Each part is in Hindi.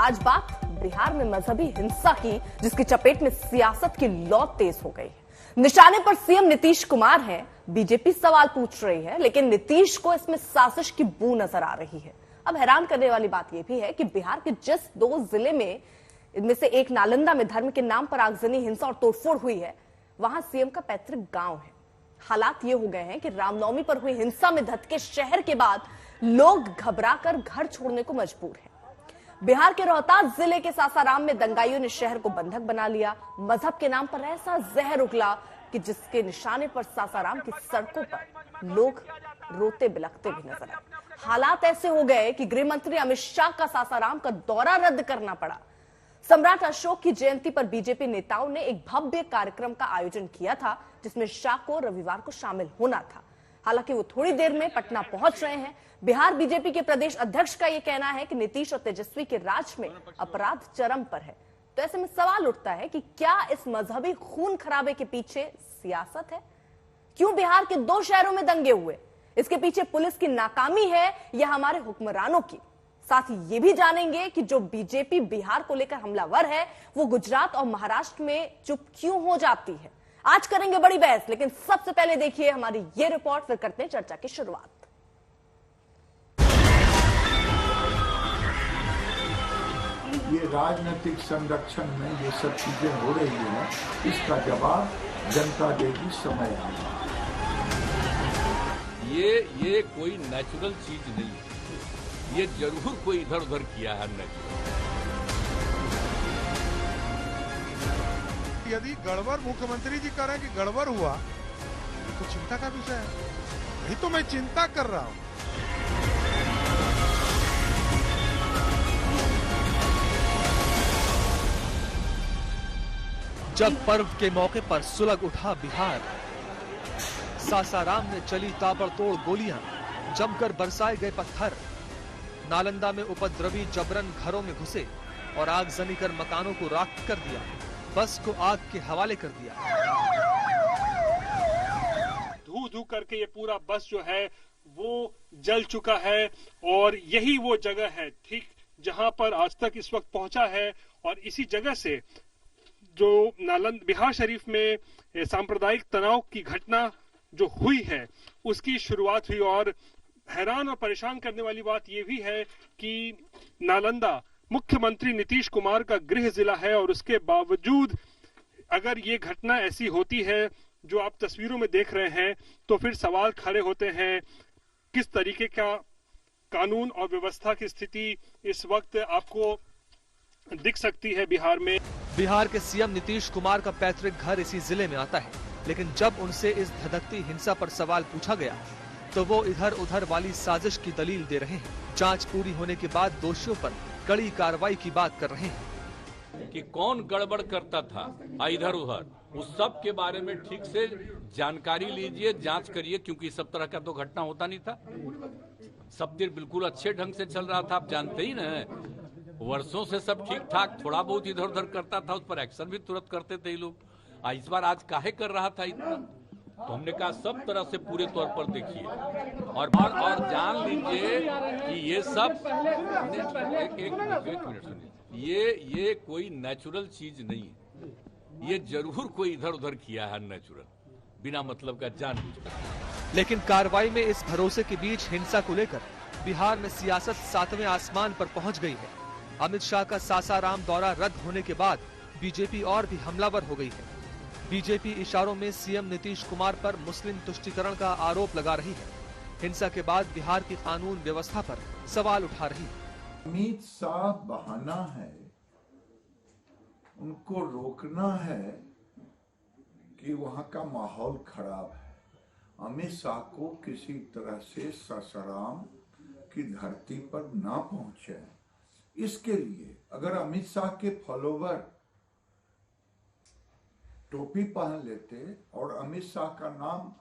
आज बात बिहार में मजहबी हिंसा की, जिसकी चपेट में सियासत की लौ तेज हो गई है। निशाने पर सीएम नीतीश कुमार हैं। बीजेपी सवाल पूछ रही है, लेकिन नीतीश को इसमें साजिश की बू नजर आ रही है। अब हैरान करने वाली बात यह भी है कि बिहार के जिस 2 जिले में, इनमें से एक नालंदा में धर्म के नाम पर आगजनी, हिंसा और तोड़फोड़ हुई है, वहां सीएम का पैतृक गांव है। हालात ये हो गए हैं कि रामनवमी पर हुई हिंसा में धधके शहर के बाद लोग घबराकर घर छोड़ने को मजबूर हैं। बिहार के रोहतास जिले के सासाराम में दंगाइयों ने शहर को बंधक बना लिया। मजहब के नाम पर ऐसा जहर उगला कि जिसके निशाने पर सासाराम की सड़कों पर लोग रोते बिलखते भी नजर आए। हालात ऐसे हो गए कि गृह मंत्री अमित शाह का सासाराम का दौरा रद्द करना पड़ा। सम्राट अशोक की जयंती पर बीजेपी नेताओं ने एक भव्य कार्यक्रम का आयोजन किया था, जिसमें शाह को रविवार को शामिल होना था। हालांकि वो थोड़ी देर में पटना पहुंच रहे हैं। बिहार बीजेपी के प्रदेश अध्यक्ष का यह कहना है कि नीतीश और तेजस्वी के राज में अपराध चरम पर है। तो ऐसे में सवाल उठता है कि क्या इस मजहबी खून खराबे के पीछे सियासत है? क्यों बिहार के 2 शहरों में दंगे हुए? इसके पीछे पुलिस की नाकामी है या हमारे हुक्मरानों की? साथ ही ये भी जानेंगे कि जो बीजेपी बिहार को लेकर हमलावर है, वो गुजरात और महाराष्ट्र में चुप क्यों हो जाती है। आज करेंगे बड़ी बहस, लेकिन सबसे पहले देखिए हमारी ये रिपोर्ट, फिर करते हैं चर्चा की शुरुआत। ये राजनीतिक संरक्षण में ये सब चीजें हो रही हैं, इसका जवाब जनता देगी समय आएगा। ये कोई नेचुरल चीज नहीं है, ये जरूर कोई इधर उधर किया है नेचुरल। यदि गड़बड़ मुख्यमंत्री जी कह रहे हैं कि गड़बड़ हुआ, तो चिंता का विषय है। यही तो मैं चिंता कर रहा हूं। जब पर्व के मौके पर सुलग उठा बिहार, सासाराम में चली ताबड़तोड़ गोलियां, जमकर बरसाए गए पत्थर, नालंदा में उपद्रवी जबरन घरों में घुसे और आगजनी कर मकानों को राख कर दिया, बस को आग के हवाले कर दिया। धू धू करके ये पूरा बस जो है वो जल चुका है, और यही वो जगह है ठीक जहां पर आज तक इस वक्त पहुंचा है। और इसी जगह से जो बिहार शरीफ में सांप्रदायिक तनाव की घटना जो हुई है, उसकी शुरुआत हुई। और हैरान और परेशान करने वाली बात यह भी है कि नालंदा मुख्यमंत्री नीतीश कुमार का गृह जिला है, और उसके बावजूद अगर ये घटना ऐसी होती है जो आप तस्वीरों में देख रहे हैं, तो फिर सवाल खड़े होते हैं किस तरीके का कानून और व्यवस्था की स्थिति इस वक्त आपको दिख सकती है बिहार में। बिहार के सीएम नीतीश कुमार का पैतृक घर इसी जिले में आता है, लेकिन जब उनसे इस धधकती हिंसा पर सवाल पूछा गया तो वो इधर उधर वाली साजिश की दलील दे रहे हैं। जांच पूरी होने के बाद दोषियों पर कड़ी कार्रवाई की बात कर रहे हैं कि कौन गड़बड़ करता था इधर उधर, उस सब के बारे में ठीक से जानकारी लीजिए, जांच करिए, क्योंकि सब तरह का तो घटना होता नहीं था। सब दिन बिल्कुल अच्छे ढंग से चल रहा था, आप जानते ही ना, वर्षों से सब ठीक ठाक, थोड़ा बहुत इधर उधर करता था, उस पर एक्शन भी तुरंत करते थे लोग। इस बार आज काहे कर रहा था इतना, तो हमने कहा सब तरह से पूरे तौर पर देखिए और जान लीजिए कि ये सब एक मिनट सुनिए, ये कोई नेचुरल चीज नहीं है, ये जरूर कोई इधर उधर किया है नेचुरल, बिना मतलब का जानबूझकर। लेकिन कार्रवाई में इस भरोसे के बीच हिंसा को लेकर बिहार में सियासत 7वें आसमान पर पहुंच गई है। अमित शाह का सासाराम दौरा रद्द होने के बाद बीजेपी और भी हमलावर हो गई है। बीजेपी इशारों में सीएम नीतीश कुमार पर मुस्लिम तुष्टीकरण का आरोप लगा रही है। हिंसा के बाद बिहार की कानून व्यवस्था पर सवाल उठा रही है। अमित शाह बहाना है, उनको रोकना है कि वहां का माहौल खराब है। अमित शाह को किसी तरह से सासाराम की धरती पर ना पहुंचे, इसके लिए अगर अमित शाह के फॉलोवर टोपी पहन लेते और अमित शाह का नाम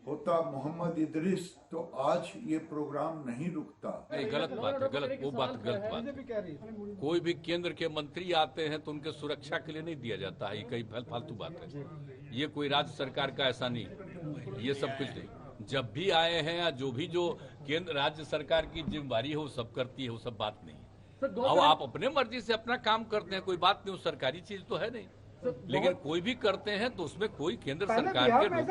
होता मोहम्मद इदरीस, तो आज ये प्रोग्राम नहीं रुकता। नहीं, गलत बात है, गलत, वो बात गलत बात है। कोई भी केंद्र के मंत्री आते हैं तो उनके सुरक्षा के लिए नहीं दिया जाता है, ये कई फालतू बात है। ये कोई राज्य सरकार का ऐसा नहीं, ये सब कुछ नहीं। जब भी आए हैं या जो केंद्र राज्य सरकार की जिम्मेदारी है वो सब करती है, वो सब बात नहीं है। अब आप अपने मर्जी से अपना काम करते हैं, कोई बात नहीं, सरकारी चीज तो है नहीं, लेकिन कोई भी करते हैं तो उसमें कोई केंद्र सरकार के नहीं,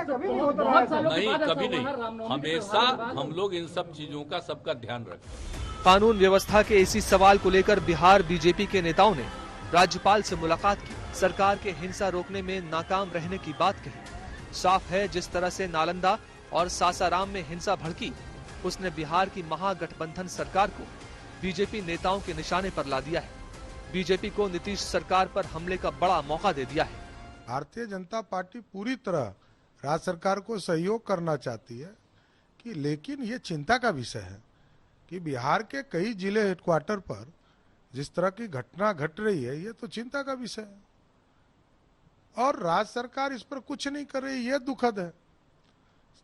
कभी नहीं। हमेशा हम लोग इन सब चीजों का सबका ध्यान रखें। कानून व्यवस्था के इसी सवाल को लेकर बिहार बीजेपी के नेताओं ने राज्यपाल से मुलाकात की, सरकार के हिंसा रोकने में नाकाम रहने की बात कही। साफ है, जिस तरह से नालंदा और सासाराम में हिंसा भड़की, उसने बिहार की महागठबंधन सरकार को बीजेपी नेताओं के निशाने पर ला दिया है। बीजेपी को नीतीश सरकार पर हमले का बड़ा मौका दे दिया है। भारतीय जनता पार्टी पूरी तरह राज्य सरकार को सहयोग करना चाहती है कि, लेकिन ये चिंता का विषय है कि बिहार के कई जिले हेडक्वार्टर पर जिस तरह की घटना घट रही है, ये तो चिंता का विषय है और राज्य सरकार इस पर कुछ नहीं कर रही, ये दुखद है।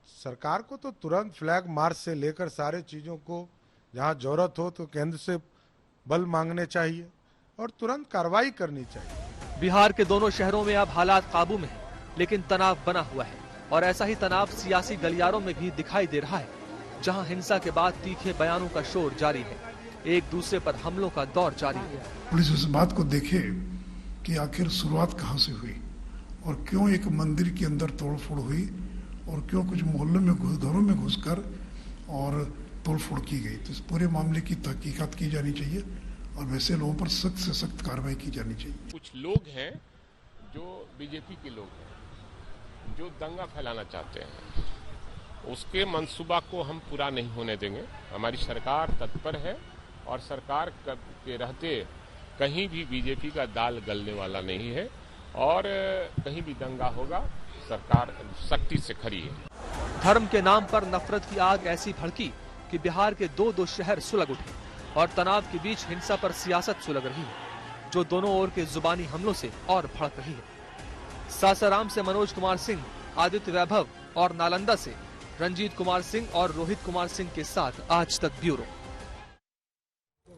सरकार को तो तुरंत फ्लैग मार्च से लेकर सारे चीजों को जहां जरूरत हो तो केंद्र से बल मांगने चाहिए और तुरंत कार्रवाई करनी चाहिए। बिहार के दोनों शहरों में अब हालात काबू में है, लेकिन तनाव बना हुआ है और ऐसा ही तनाव सियासी गलियारों में भी दिखाई दे रहा है, जहां हिंसा के बाद तीखे बयानों का शोर जारी है, एक दूसरे पर हमलों का दौर जारी है। पुलिस उस बात को देखे कि आखिर शुरुआत कहां से हुई और क्यों एक मंदिर के अंदर तोड़फोड़ हुई और क्यों कुछ मोहल्लों में घरों में घुसकर और तोड़फोड़ की गई। तो इस पूरे मामले की तहकीकात की जानी चाहिए और वैसे लोगों पर सख्त से सख्त कार्रवाई की जानी चाहिए। कुछ लोग हैं जो बीजेपी के लोग हैं जो दंगा फैलाना चाहते हैं, उसके मंसूबा को हम पूरा नहीं होने देंगे। हमारी सरकार तत्पर है और सरकार के रहते कहीं भी बीजेपी का दाल गलने वाला नहीं है और कहीं भी दंगा होगा सरकार सख्ती से खड़ी है। धर्म के नाम पर नफरत की आग ऐसी भड़की कि बिहार के दो शहर सुलग उठे और तनाव के बीच हिंसा पर सियासत सुलग रही है, जो दोनों ओर के जुबानी हमलों से और भड़क रही है। सासाराम से मनोज कुमार सिंह, आदित्य वैभव और नालंदा से रंजीत कुमार सिंह और रोहित कुमार सिंह के साथ आज तक ब्यूरो।